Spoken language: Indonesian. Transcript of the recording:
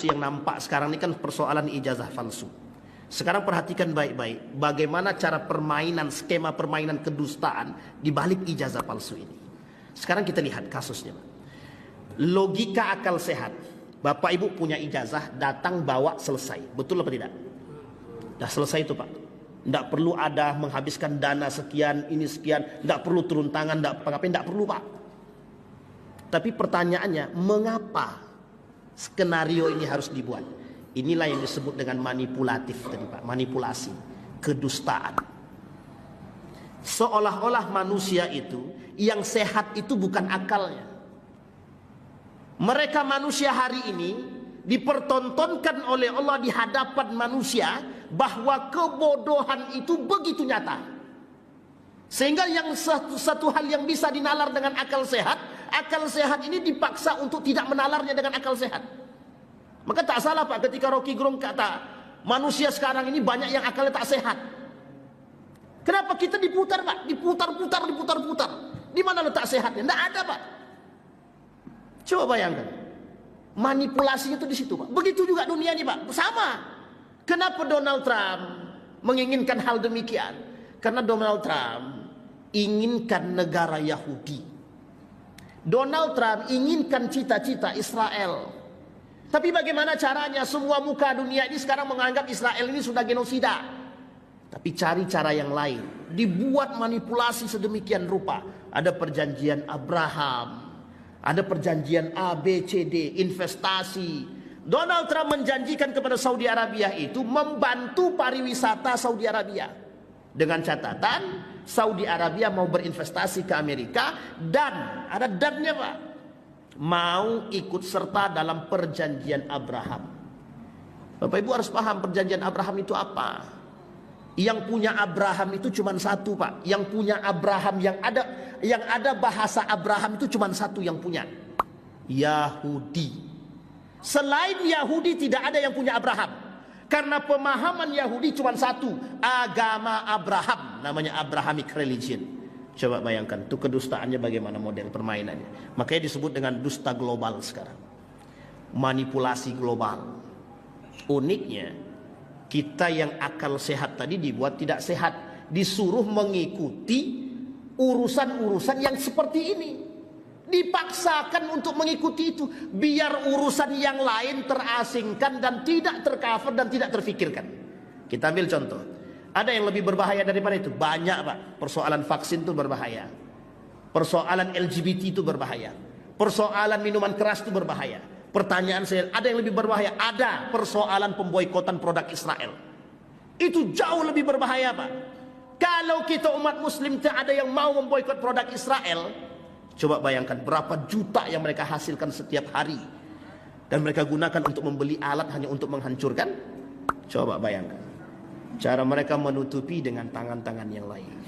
Yang nampak sekarang ini kan persoalan ijazah palsu. Sekarang perhatikan baik-baik bagaimana cara permainan, skema permainan kedustaan di balik ijazah palsu ini. Sekarang kita lihat kasusnya. Logika akal sehat. Bapak ibu punya ijazah, datang bawa selesai. Betul apa tidak? Dah selesai itu Pak. Tidak perlu ada menghabiskan dana sekian, ini sekian. Tidak perlu turun tangan, tidak perlu Pak. Tapi pertanyaannya, mengapa skenario ini harus dibuat? Inilah yang disebut dengan manipulatif tadi Pak. Manipulasi, kedustaan. Seolah-olah manusia itu, yang sehat itu bukan akalnya. Mereka manusia hari ini dipertontonkan oleh Allah di hadapan manusia bahwa kebodohan itu begitu nyata. Sehingga yang satu hal yang bisa dinalar dengan akal sehat ini dipaksa untuk tidak menalarnya dengan akal sehat. Maka tak salah Pak ketika Rocky Gerung kata, manusia sekarang ini banyak yang akalnya tak sehat. Kenapa kita diputar Pak? Diputar-putar. Di mana letak sehatnya? Tidak ada Pak. Coba bayangkan, manipulasinya itu di situ Pak. Begitu juga dunia ini Pak, sama. Kenapa Donald Trump menginginkan hal demikian? Karena Donald Trump inginkan negara Yahudi. Donald Trump inginkan cita-cita Israel. Tapi bagaimana caranya? Semua muka dunia ini sekarang menganggap Israel ini sudah genosida. Tapi cari cara yang lain. Dibuat manipulasi sedemikian rupa. Ada perjanjian Abraham, ada perjanjian A, B, C, D, investasi. Donald Trump menjanjikan kepada Saudi Arabia itu membantu pariwisata Saudi Arabia. Dengan catatan, Saudi Arabia mau berinvestasi ke Amerika dan, ada dannya Pak, mau ikut serta dalam perjanjian Abraham. Bapak Ibu harus paham perjanjian Abraham itu apa. Yang punya Abraham itu cuma satu Pak. Yang punya Abraham yang ada bahasa Abraham itu cuma satu yang punya, Yahudi. Selain Yahudi tidak ada yang punya Abraham. Karena pemahaman Yahudi cuma satu, agama Abraham, namanya Abrahamic religion. Coba bayangkan itu kedustaannya bagaimana model permainannya. Makanya disebut dengan dusta global sekarang. Manipulasi global. Uniknya kita yang akal sehat tadi dibuat tidak sehat, disuruh mengikuti urusan-urusan yang seperti ini. Dipaksakan untuk mengikuti itu, biar urusan yang lain terasingkan dan tidak tercover dan tidak terfikirkan. Kita ambil contoh, ada yang lebih berbahaya daripada itu? Banyak Pak. Persoalan vaksin itu berbahaya, persoalan LGBT itu berbahaya, persoalan minuman keras itu berbahaya. Pertanyaan saya, ada yang lebih berbahaya? Ada, persoalan pemboikotan produk Israel. Itu jauh lebih berbahaya Pak. Kalau kita umat muslim tidak ada yang mau memboikot produk Israel, coba bayangkan berapa juta yang mereka hasilkan setiap hari. Dan mereka gunakan untuk membeli alat hanya untuk menghancurkan. Coba bayangkan. Cara mereka menutupi dengan tangan-tangan yang lain.